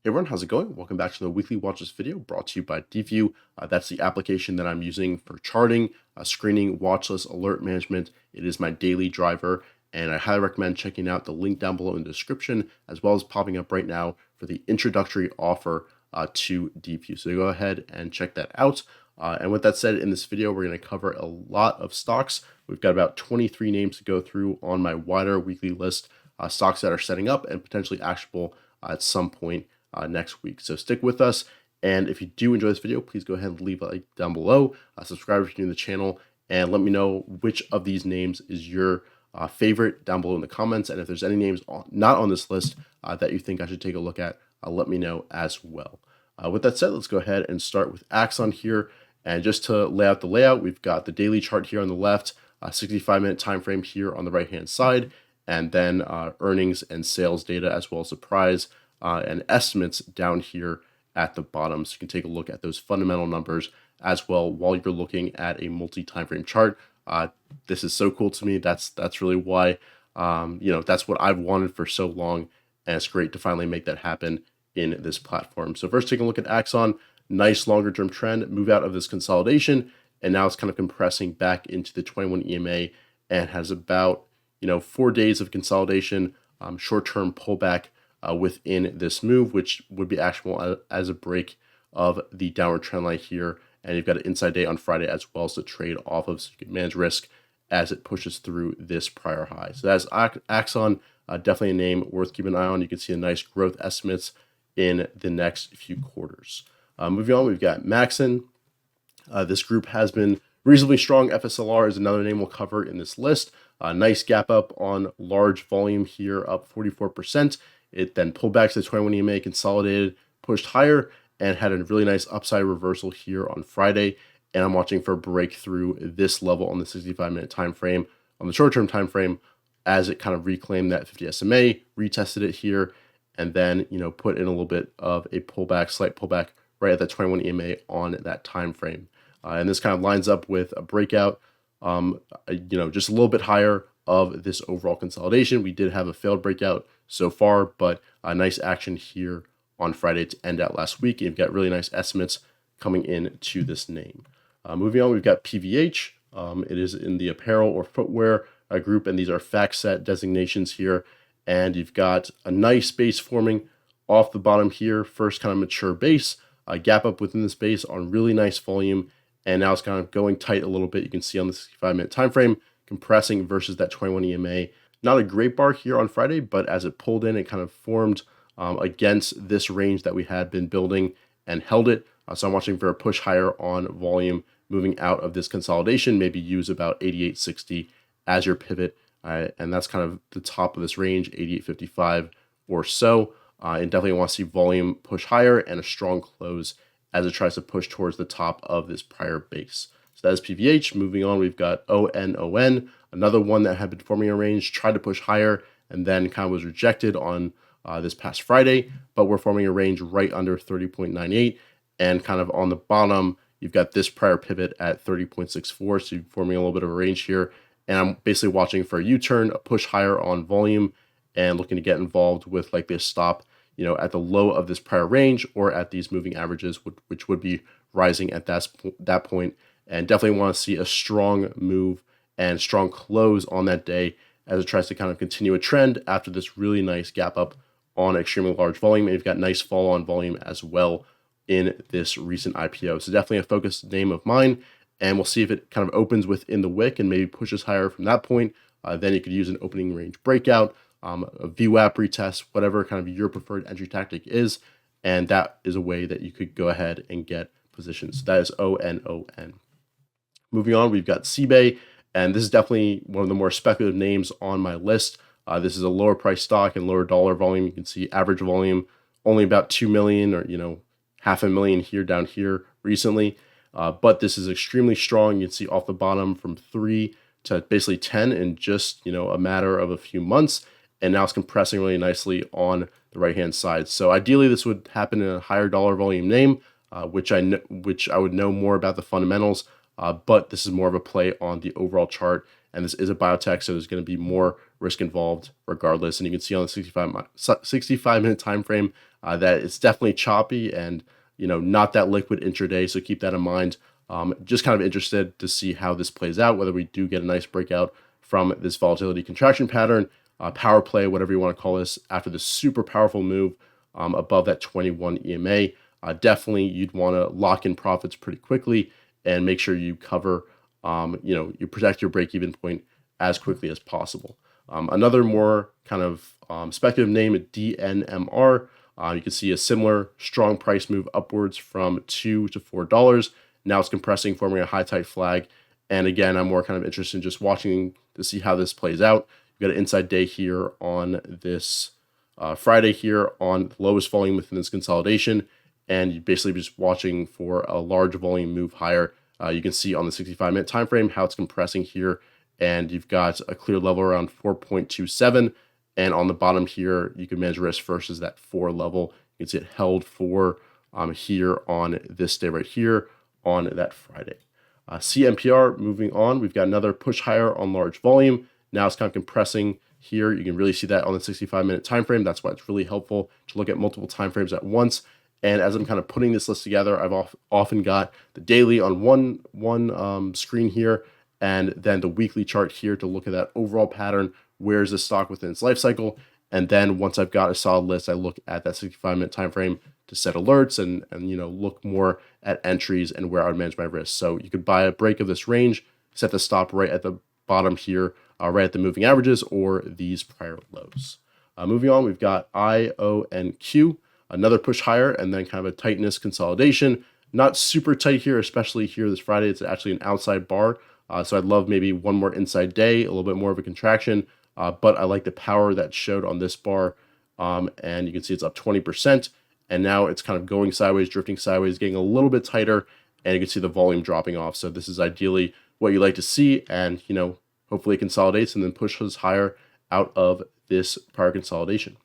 Hey everyone, how's it going? Welcome back to the weekly watch list video brought to you by DView. That's the application that I'm using for charting, screening, watch list, alert management. It is my daily driver, and I highly recommend checking out the link down below in the description, as well as popping up right now for the introductory offer to DView. So go ahead and check that out. And with that said, in this video, we're going to cover a lot of stocks. We've got about 23 names to go through on my wider weekly list, stocks that are setting up and potentially actionable at some point next week. So stick with us. And if you do enjoy this video, please go ahead and leave a like down below. Subscribe if you're new to the channel, and let me know which of these names is your favorite down below in the comments. And if there's any names not on this list that you think I should take a look at, let me know as well. With that said, let's go ahead and start with AXON here. And just to lay out the layout, we've got the daily chart here on the left, 65-minute time frame here on the right-hand side, and then earnings and sales data, as well as surprise and estimates down here at the bottom. So you can take a look at those fundamental numbers as well while you're looking at a multi-time frame chart. This is so cool to me. That's really why, that's what I've wanted for so long. And it's great to finally make that happen in this platform. So first, take a look at AXON. Nice longer term trend, move out of this consolidation, and now it's kind of compressing back into the 21 EMA and has about 4 days of consolidation, short-term pullback within this move, which would be actionable as a break of the downward trend line here. And you've got an inside day on Friday as well, so trade off of, so you can manage risk as it pushes through this prior high. So that's AXON, definitely a name worth keeping an eye on. You can see a nice growth estimates in the next few quarters. Moving on, we've got MAXN. This group has been reasonably strong. FSLR is another name we'll cover in this list. Nice gap up on large volume here, up 44%. It then pulled back to the 21 EMA, consolidated, pushed higher, and had a really nice upside reversal here on Friday. And I'm watching for a breakthrough this level on the 65-minute time frame, on the short-term time frame, as it kind of reclaimed that 50 SMA, retested it here, and then put in a little bit of a pullback, slight pullback right at the 21 EMA on that time frame. And this kind of lines up with a breakout, just a little bit higher of this overall consolidation. We did have a failed breakout so far, but a nice action here on Friday to end out last week. And you've got really nice estimates coming in to this name. Moving on, we've got PVH. It is in the apparel or footwear group, and these are FactSet designations here. And you've got a nice base forming off the bottom here. First kind of mature base, a gap up within this base on really nice volume. And now it's kind of going tight a little bit. You can see on the 65-minute time frame, compressing versus that 21 EMA. Not a great bar here on Friday, but as it pulled in, it kind of formed against this range that we had been building and held it. So I'm watching for a push higher on volume moving out of this consolidation, maybe use about 88.60 as your pivot. And that's kind of the top of this range, 88.55 or so. And definitely want to see volume push higher and a strong close as it tries to push towards the top of this prior base. So that is PVH. Moving on, we've got ONON, another one that had been forming a range, tried to push higher, and then kind of was rejected on this past Friday, but we're forming a range right under 30.98, and kind of on the bottom, you've got this prior pivot at 30.64, so you're forming a little bit of a range here, and I'm basically watching for a U-turn, a push higher on volume, and looking to get involved with like this stop, at the low of this prior range or at these moving averages, which would be rising at that point. And definitely want to see a strong move and strong close on that day as it tries to kind of continue a trend after this really nice gap up on extremely large volume. And you've got nice fall on volume as well in this recent IPO. So definitely a focused name of mine. And we'll see if it kind of opens within the wick and maybe pushes higher from that point. Then you could use an opening range breakout, a VWAP retest, whatever kind of your preferred entry tactic is. And that is a way that you could go ahead and get positions. So that is ONON. Moving on, we've got CBAY, and this is definitely one of the more speculative names on my list. This is a lower price stock and lower dollar volume. You can see average volume only about 2 million or, half a million here down here recently. But this is extremely strong. You can see off the bottom from 3 to basically 10 in just, a matter of a few months. And now it's compressing really nicely on the right-hand side. So ideally, this would happen in a higher dollar volume name, which I would know more about the fundamentals. But this is more of a play on the overall chart and this is a biotech, so there's going to be more risk involved regardless. And you can see on the 65-minute time frame that it's definitely choppy and not that liquid intraday, so keep that in mind. Just kind of interested to see how this plays out, whether we do get a nice breakout from this volatility contraction pattern, power play, whatever you want to call this, after this super powerful move above that 21 EMA. Definitely you'd want to lock in profits pretty quickly and make sure you cover, you protect your break-even point as quickly as possible. Another more kind of speculative name, DNMR. You can see a similar strong price move upwards from $2 to $4. Now it's compressing, forming a high tight flag. And again, I'm more kind of interested in just watching to see how this plays out. You've got an inside day here on this Friday here on the lowest volume within this consolidation. And you basically just watching for a large volume move higher. You can see on the 65-minute time frame how it's compressing here. And you've got a clear level around 4.27. And on the bottom here, you can manage risk versus that 4 level. You can see it held for here on this day right here on that Friday. CMPR, moving on, we've got another push higher on large volume. Now it's kind of compressing here. You can really see that on the 65-minute time frame. That's why it's really helpful to look at multiple time frames at once. And as I'm kind of putting this list together, I've often got the daily on one screen here, and then the weekly chart here to look at that overall pattern. Where's the stock within its life cycle? And then once I've got a solid list, I look at that 65-minute time frame to set alerts and look more at entries and where I would manage my risk. So you could buy a break of this range, set the stop right at the bottom here, right at the moving averages or these prior lows. Moving on, we've got IONQ, another push higher, and then kind of a tightness consolidation. Not super tight here, especially here this Friday. It's actually an outside bar. So I'd love maybe one more inside day, a little bit more of a contraction. But I like the power that showed on this bar. And you can see it's up 20%. And now it's kind of going sideways, drifting sideways, getting a little bit tighter. And you can see the volume dropping off. So this is ideally what you like to see. And, hopefully it consolidates and then pushes higher out of this prior consolidation.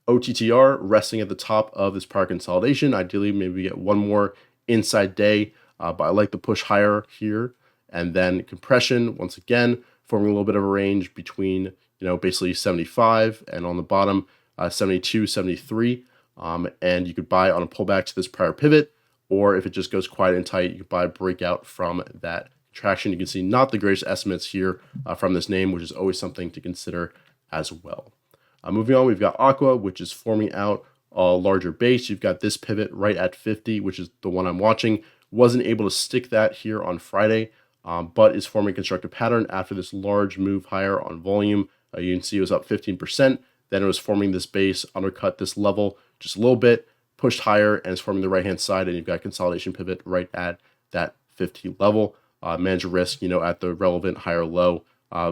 OTTR resting at the top of this prior consolidation. Ideally, maybe we get one more inside day. But I like the push higher here. And then compression, once again, forming a little bit of a range between, basically 75 and on the bottom, 72, 73. And you could buy on a pullback to this prior pivot, or if it just goes quiet and tight, you could buy a breakout from that contraction. You can see not the greatest estimates here from this name, which is always something to consider as well. Moving on, we've got AQUA, which is forming out a larger base. You've got this pivot right at 50, which is the one I'm watching. Wasn't able to stick that here on Friday, but is forming a constructive pattern after this large move higher on volume. You can see it was up 15%. Then it was forming this base, undercut this level just a little bit, pushed higher, and it's forming the right-hand side, and you've got consolidation pivot right at that 50 level. Manage risk, at the relevant higher low,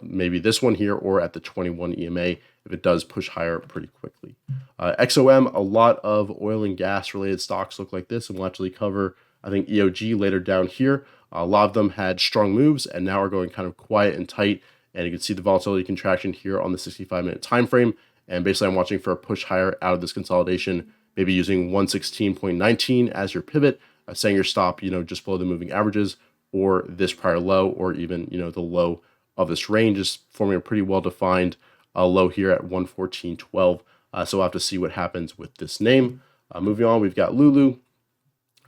maybe this one here or at the 21 EMA if it does push higher pretty quickly. XOM, a lot of oil and gas related stocks look like this, and we'll actually cover, I think, EOG later down here. A lot of them had strong moves and now are going kind of quiet and tight, and you can see the volatility contraction here on the 65-minute time frame. And basically, I'm watching for a push higher out of this consolidation, maybe using 116.19 as your pivot, setting your stop, just below the moving averages, or this prior low, or even, the low of this range is forming a pretty well-defined low here at 114.12. So we'll have to see what happens with this name. Moving on, we've got LULU,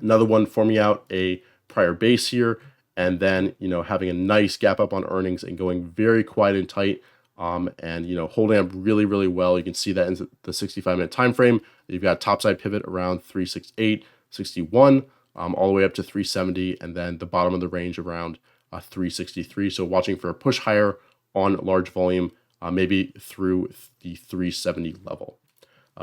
another one forming out a prior base here, and then, having a nice gap up on earnings and going very quiet and tight, and, holding up really, really well. You can see that in the 65-minute time frame. You've got topside pivot around 368, 61, all the way up to 370, and then the bottom of the range around 363. So watching for a push higher on large volume, maybe through the 370 level.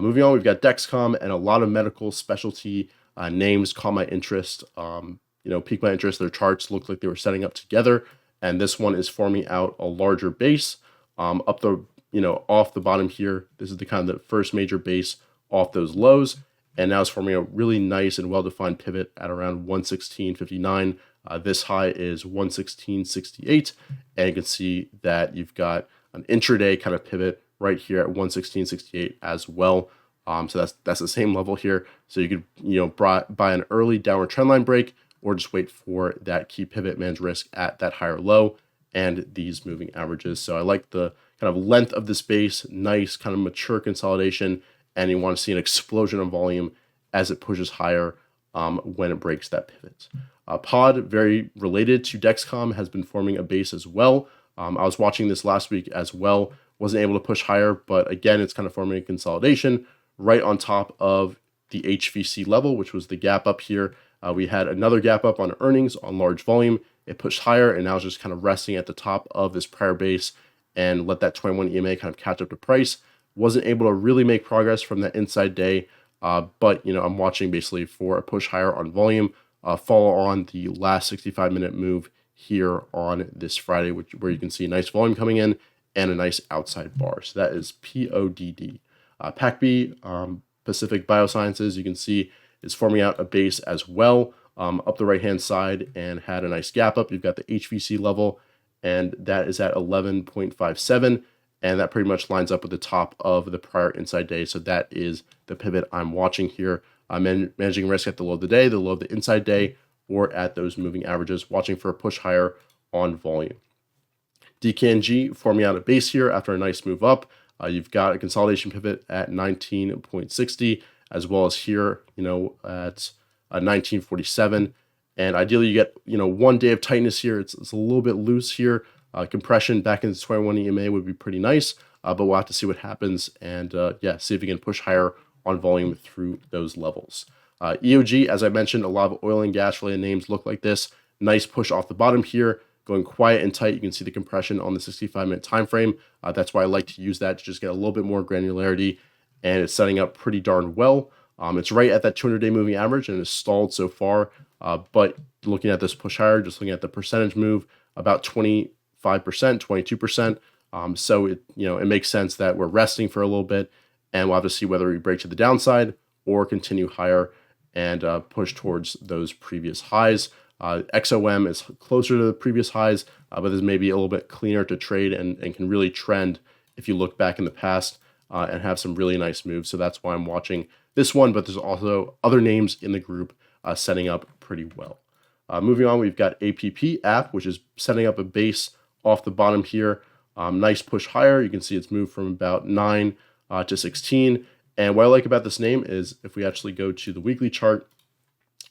Moving on, we've got Dexcom, and a lot of medical specialty names caught my interest, piqued my interest. Their charts looked like they were setting up together, and this one is forming out a larger base up the, off the bottom here. This is the kind of the first major base off those lows, and now it's forming a really nice and well-defined pivot at around 116.59. This high is 116.68, and you can see that you've got an intraday kind of pivot right here at 116.68 as well. So that's the same level here. So you could buy an early downward trendline break, or just wait for that key pivot, manage risk at that higher low, and these moving averages. So I like the kind of length of this base, nice kind of mature consolidation, and you want to see an explosion of volume as it pushes higher when it breaks that pivot. Pod, very related to Dexcom, has been forming a base as well. I was watching this last week as well, wasn't able to push higher, but again, it's kind of forming a consolidation right on top of the HVC level, which was the gap up here. We had another gap up on earnings on large volume. It pushed higher, and now it's just kind of resting at the top of this prior base and let that 21 EMA kind of catch up to price. Wasn't able to really make progress from that inside day, but I'm watching basically for a push higher on volume, follow on the last 65-minute move here on this Friday, where you can see nice volume coming in and a nice outside bar. So that is PODD. PACB, Pacific Biosciences, you can see is forming out a base as well up the right-hand side and had a nice gap up. You've got the HVC level, and that is at 11.57, and that pretty much lines up with the top of the prior inside day. So that is the pivot I'm watching here. I'm managing risk at the low of the day, the low of the inside day, or at those moving averages, watching for a push higher on volume. DKNG forming out a base here after a nice move up. You've got a consolidation pivot at 19.60, as well as here, at 1947. And ideally, you get, 1 day of tightness here. It's a little bit loose here. Compression back into 21 EMA would be pretty nice, but we'll have to see what happens and, see if we can push higher on volume through those levels. EOG, as I mentioned, a lot of oil and gas related names look like this. Nice push off the bottom here, going quiet and tight. You can see the compression on the 65-minute time frame. That's why I like to use that to just get a little bit more granularity, and it's setting up pretty darn well. It's right at that 200-day moving average and it's stalled so far. But looking at this push higher, just looking at the percentage move, about 25%, 22%. So it makes sense that we're resting for a little bit, and we'll have to see whether we break to the downside or continue higher and push towards those previous highs. XOM is closer to the previous highs, but this may be a little bit cleaner to trade and can really trend if you look back in the past and have some really nice moves. So that's why I'm watching this one, but there's also other names in the group setting up pretty well. Moving on, we've got APP app, which is setting up a base off the bottom here. Nice push higher. You can see it's moved from about 9 to 16. And what I like about this name is if we actually go to the weekly chart,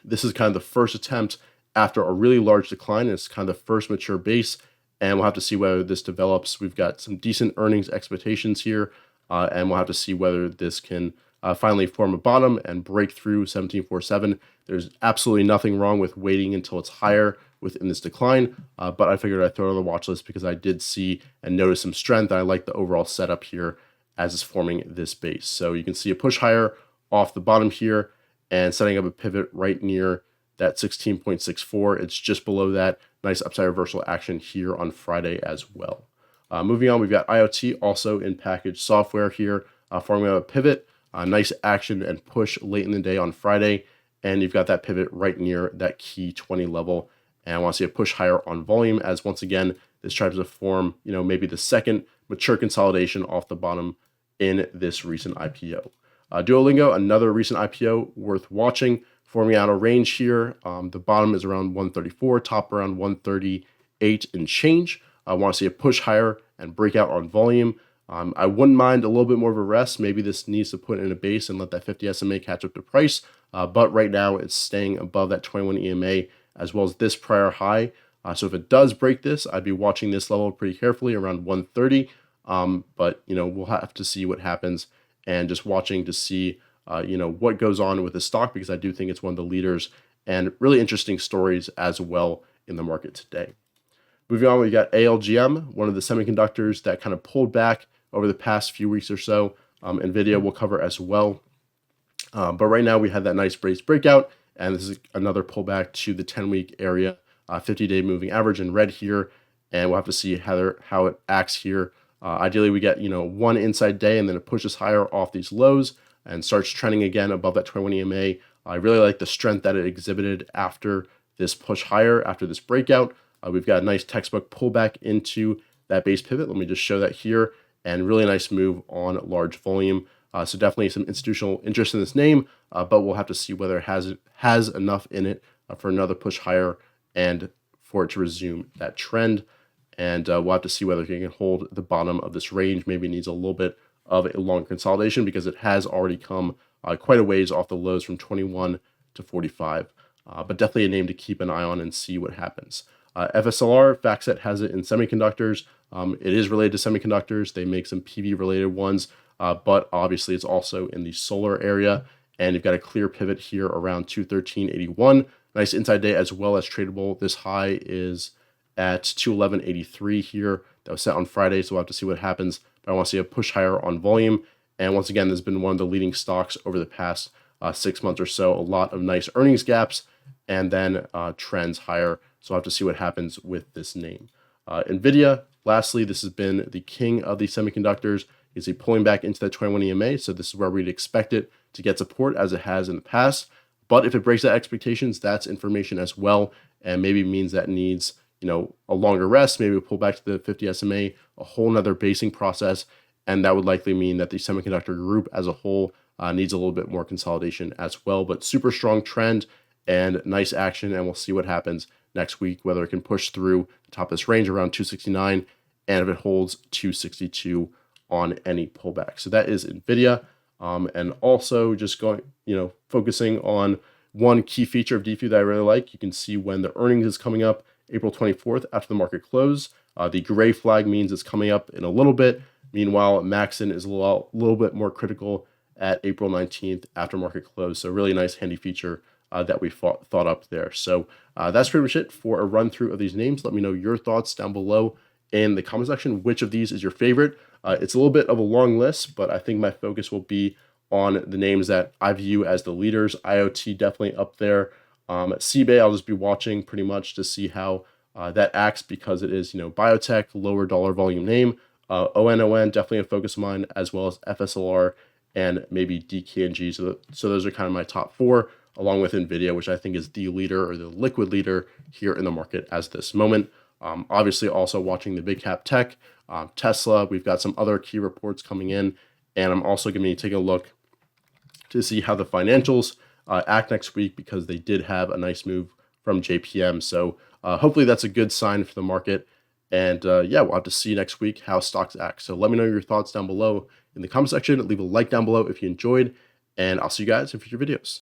this is kind of the first attempt after a really large decline. It's kind of the first mature base, and we'll have to see whether this develops. We've got some decent earnings expectations here, and we'll have to see whether this can finally form a bottom and break through 1747. There's absolutely nothing wrong with waiting until it's higher within this decline, but I figured I'd throw it on the watch list because I did see and notice some strength. I like the overall setup here as it's forming this base. So you can see a push higher off the bottom here and setting up a pivot right near that 16.64. It's just below that. Nice upside reversal action here on Friday as well. Moving on, we've got IoT also in packaged software here, forming a pivot. Nice action and push late in the day on Friday, and you've got that pivot right near that key 20 level. And I want to see a push higher on volume as once again this tries to form, maybe the second mature consolidation off the bottom in this recent IPO. Duolingo, another recent IPO worth watching, forming out a range here. The bottom is around 134, top around 138 and change. I want to see a push higher and breakout on volume. I wouldn't mind a little bit more of a rest. Maybe this needs to put in a base and let that 50 SMA catch up to price. But right now it's staying above that 21 EMA as well as this prior high. So if it does break this, I'd be watching this level pretty carefully around 130. But we'll have to see what happens and just watching to see what goes on with the stock, because I do think it's one of the leaders and really interesting stories as well in the market today. Moving on, we got ALGM, one of the semiconductors that kind of pulled back over the past few weeks or so. NVDA we'll cover as well. But right now we had that nice brace breakout, and this is another pullback to the 10-week area, 50-day moving average in red here, and we'll have to see how it acts here. Ideally, we get one inside day, and then it pushes higher off these lows and starts trending again above that 21 EMA. I really like the strength that it exhibited after this push higher, after this breakout. We've got a nice textbook pullback into that base pivot. Let me just show that here, and really nice move on large volume. So definitely some institutional interest in this name, but we'll have to see whether it has enough in it for another push higher and for it to resume that trend. and we'll have to see whether it can hold the bottom of this range. Maybe it needs a little bit of a longer consolidation because it has already come quite a ways off the lows from 21 to 45. But definitely a name to keep an eye on and see what happens. FSLR, FactSet has it in semiconductors. It is related to semiconductors. They make some PV related ones, but obviously it's also in the solar area. And you've got a clear pivot here around 213.81. Nice inside day as well as tradable. This high is at 211.83 here. That was set on Friday, so we'll have to see what happens. But I want to see a push higher on volume. And once again, this has been one of the leading stocks over the past 6 months or so. A lot of nice earnings gaps and then trends higher. So I'll have to see what happens with this name. NVIDIA, lastly, this has been the king of the semiconductors. You see pulling back into that 21 EMA. So this is where we'd expect it to get support as it has in the past. But if it breaks that expectations, that's information as well. And maybe means that needs, a longer rest. Maybe we'll pull back to the 50 SMA, a whole nother basing process. And that would likely mean that the semiconductor group as a whole needs a little bit more consolidation as well. But super strong trend and nice action. And we'll see what happens next week, whether it can push through the top of this range around 269 and if it holds 262 on any pullback. So that is NVIDIA. And also just going, focusing on one key feature of DFU that I really like. You can see when the earnings is coming up April 24th after the market close. The gray flag means it's coming up in a little bit. Meanwhile, MAXN is a little bit more critical at April 19th after market close. So really nice handy feature that we thought up there. So that's pretty much it for a run through of these names. Let me know your thoughts down below in the comment section. Which of these is your favorite? It's a little bit of a long list, but I think my focus will be on the names that I view as the leaders. IoT definitely up there. CBAY, I'll just be watching pretty much to see how that acts because it is, biotech, lower dollar volume name. ONON, definitely a focus of mine, as well as FSLR and maybe DKNG. So those are kind of my top four, along with NVIDIA, which I think is the leader or the liquid leader here in the market as this moment. Obviously also watching the big cap tech, Tesla. We've got some other key reports coming in, and I'm also going to be taking a look to see how the financials act next week because they did have a nice move from JPM. So hopefully that's a good sign for the market. And yeah, we'll have to see next week how stocks act. So let me know your thoughts down below in the comment section. Leave a like down below if you enjoyed, and I'll see you guys in future videos.